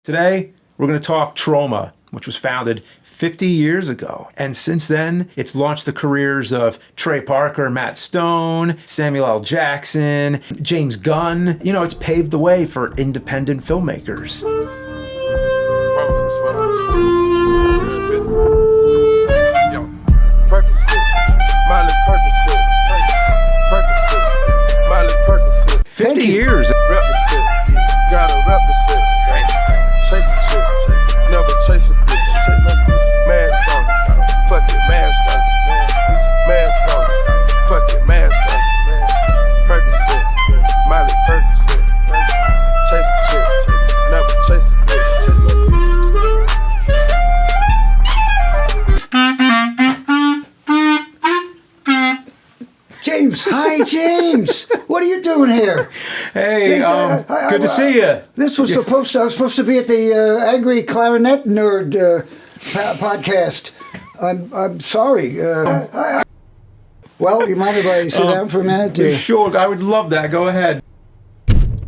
Today, we're going to talk Troma, which was founded 50 years ago. And since then, it's launched the careers of Trey Parker, Matt Stone, Samuel L. Jackson, James Gunn. You know, it's paved the way for independent filmmakers. Percocet, 50 years. Gotta represent. Chase a chick, never chase a bitch. Mask on, fuck it, mask on. Mask on, fuck it, mask on. Percocet, Miley Percocet. Chase a chick, never chase a bitch. James, hi James. What are you doing here? Hey, good to see you. This was I was supposed to be at the Angry Clarinet Nerd podcast. I'm sorry. Well, you mind if I sit down for a minute? Sure, I would love that. Go ahead.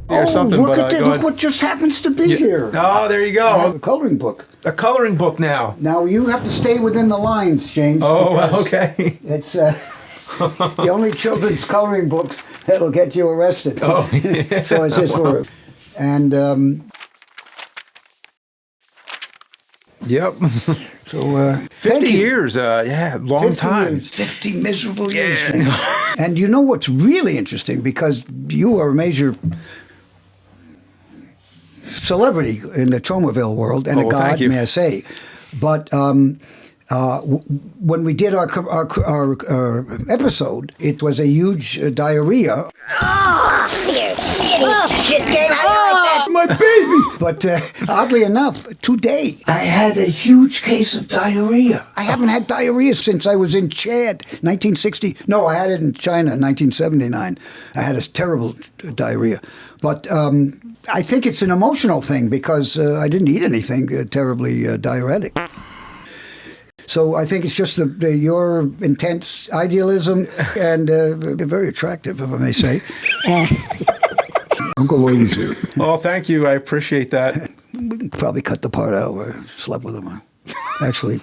Or something, look but, at look what just happens to be here. Oh, there you go. I have a coloring book. A coloring book now. Now you have to stay within the lines, James. Oh, okay. It's the only children's coloring book that'll get you arrested. Oh, yeah. So it's just for, and yep. so 50 years, yeah, long 50 time. Years, 50 miserable years. And you know what's really interesting, because you are a major celebrity in the Tromaville world and a god, may I say. But when we did our episode, it was a huge diarrhea. My baby! But oddly enough, today I had a huge case of diarrhea. I haven't had diarrhea since I was in Chad, 1960. No, I had it in China in 1979. I had a terrible diarrhea. But I think it's an emotional thing, because I didn't eat anything terribly diuretic. So I think it's just your intense idealism, and they're very attractive, if I may say. Uncle Lloyd's here. Oh, thank you. I appreciate that. We can probably cut the part out where I slept with him. Actually,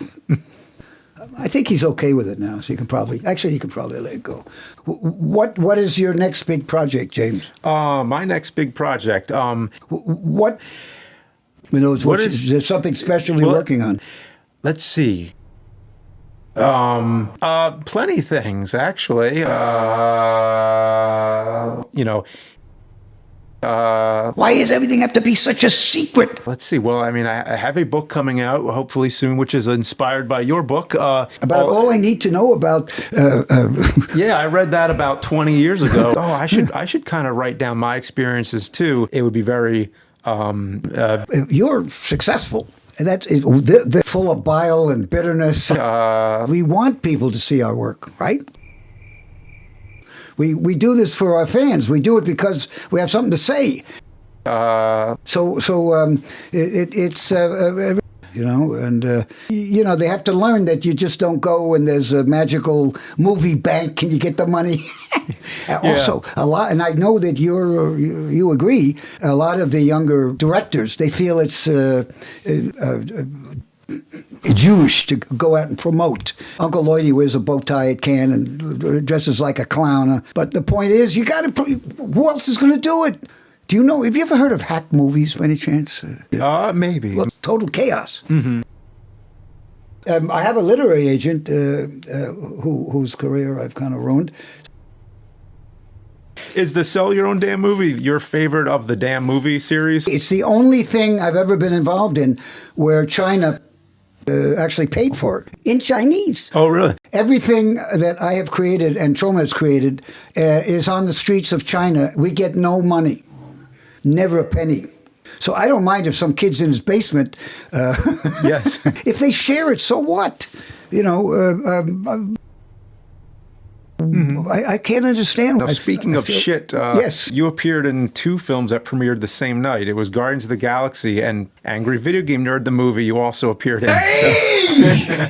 I think he's okay with it now, so you can probably let it go. What is your next big project, James? My next big project. What? Is there something special you're working on? Let's see. Plenty of things, actually. Why does everything have to be such a secret? Let's see. Well, I mean, I have a book coming out, hopefully soon, which is inspired by your book. About all I need to know about. Yeah, I read that about 20 years ago. I should kind of write down my experiences too. It would be very. You're successful. They're full of bile and bitterness. We want people to see our work, right? We do this for our fans. We do it because we have something to say. It's they have to learn that you just don't go and there's a magical movie bank and you get the money. Also, a lot, and I know that you agree. A lot of the younger directors, they feel it's Jewish to go out and promote. Uncle Lloydie wears a bow tie at Cannes and dresses like a clown. But the point is, you got to. Who else is going to do it? Do you know? Have you ever heard of hack movies by any chance? Maybe. Well, total chaos. Mm-hmm. I have a literary agent whose career I've kind of ruined. Is the Sell Your Own Damn Movie your favorite of the damn movie series? It's the only thing I've ever been involved in where China actually paid for it in Chinese. Oh, really? Everything that I have created and Troma has created is on the streets of China. We get no money, never a penny. So I don't mind if some kid's in his basement. Yes. If they share it, so what? I can't understand. Now, speaking of shit, yes. You appeared in 2 films that premiered the same night. It was Guardians of the Galaxy and Angry Video Game Nerd, the movie you also appeared in. Hey!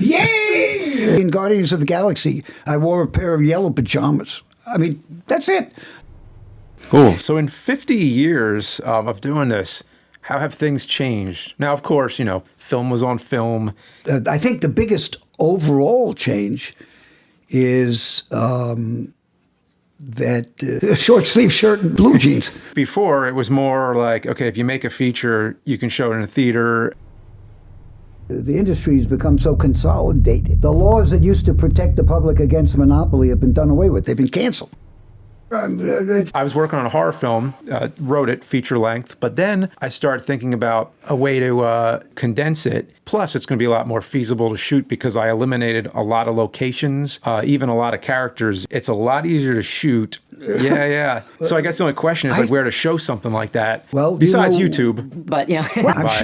Yay! In Guardians of the Galaxy, I wore a pair of yellow pajamas. I mean, that's it. Cool. So in 50 years of doing this, How have things changed? Now, of course, film was on film. I think the biggest overall change is that short sleeve shirt and blue jeans. Before, it was more like, okay, if you make a feature, you can show it in a theater. The industry has become so consolidated. The laws that used to protect the public against monopoly have been done away with. They've been canceled. I was working on a horror film, wrote it feature length, but then I started thinking about a way to condense it. Plus, it's going to be a lot more feasible to shoot because I eliminated a lot of locations, even a lot of characters. It's a lot easier to shoot. Yeah. So I guess the only question is where to show something like that. Well, besides YouTube. But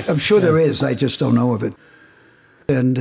I'm sure there is. I just don't know of it. And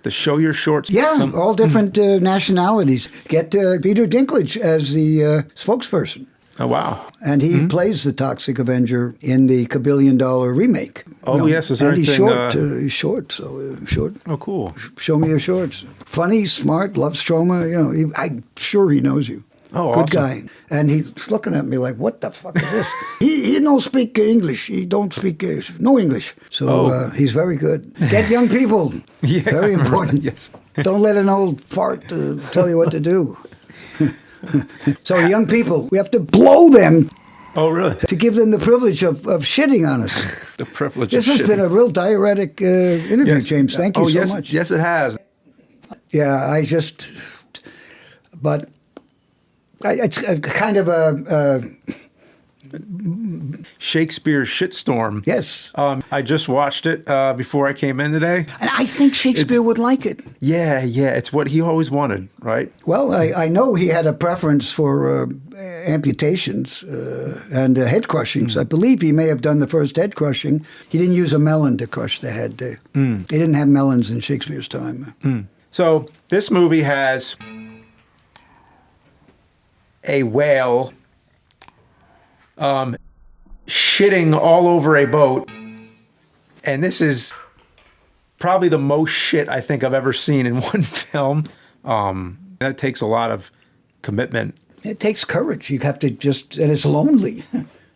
to show your shorts. Yeah, all different nationalities. Get Peter Dinklage as the spokesperson. Oh, wow. And he plays the Toxic Avenger in the $1 billion remake. Oh, yes. Is there and he's anything, he's short, so short. Oh, cool. Show me your shorts. Funny, smart, loves Troma. I'm sure he knows you. Oh, good awesome. guy. And he's looking at me like, what the fuck is this? he don't speak English. He don't speak no English. So he's very good. Get young people. Yeah, very important. Yes. Don't let an old fart tell you what to do. So young people, we have to blow them. Oh, really? To give them the privilege of shitting on us. The privilege This of has shitting. been a real diuretic interview, Yes. James. Thank you so yes, much. Yes, it has. Yeah, but it's a kind of a Shakespeare's Shitstorm. yes. I just watched it before I came in today. And I think Shakespeare would like it. Yeah, it's what he always wanted, right? Well, I know he had a preference for amputations and head crushings. I believe he may have done the first head crushing. He didn't use a melon to crush the head. They didn't have melons in Shakespeare's time. So this movie has a whale shitting all over a boat. And this is probably the most shit I think I've ever seen in one film. That takes a lot of commitment. It takes courage. You have to and it's lonely.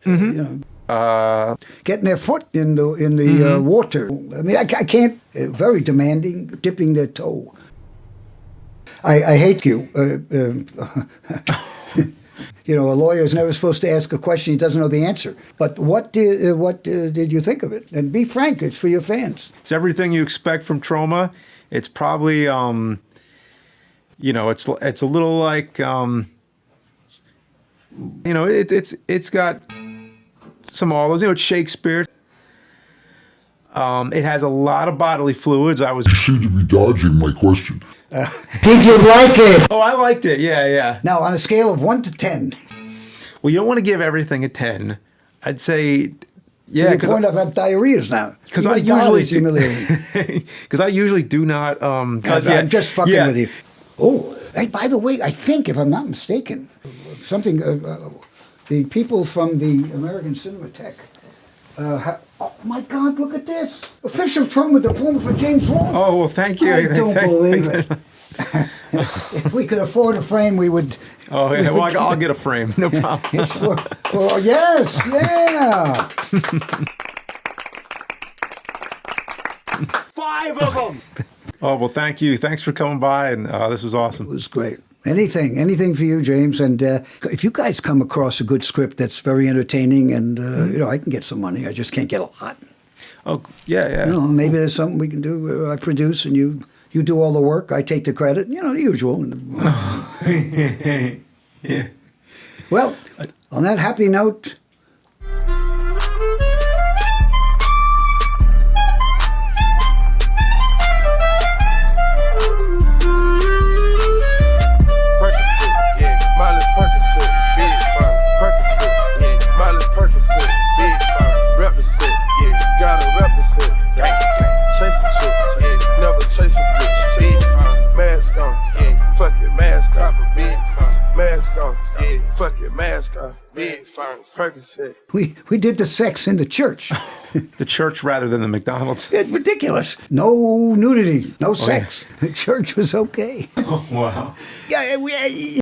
Getting their foot in the water. I mean, I can't. Very demanding. Dipping their toe. I hate you. A lawyer is never supposed to ask a question he doesn't know the answer. But what did you think of it? And be frank. It's for your fans. It's everything you expect from Troma. It's probably, it's a little like, it's got some all those. It's Shakespeare. It has a lot of bodily fluids. You seem to be dodging my question. Did you like it? Oh, I liked it. Yeah. Now, on a scale of 1 to 10. Well, you don't want to give everything a 10. I'd say, yeah. To the point I've had diarrheas now. Because I usually do not. I'm just fucking with you. Oh, hey, by the way, I think, if I'm not mistaken, the people from the American Cinemassacre. Oh my God! Look at this! Official Troma diploma for James Rolfe. Oh well, thank you. I don't believe it. If we could afford a frame, we would. Oh yeah, well I'll get a frame, no problem. It's for yes, yeah. 5 of them. Oh well, thank you. Thanks for coming by, and this was awesome. It was great. Anything for you, James. And if you guys come across a good script that's very entertaining, and I can get some money. I just can't get a lot. Oh yeah. Maybe there's something we can do. I produce, and you do all the work. I take the credit. The usual. Yeah. Well, on that happy note. We did the sex in the church. The church rather than the McDonald's. It's ridiculous. No nudity, no sex. The church was okay. Oh wow. Yeah.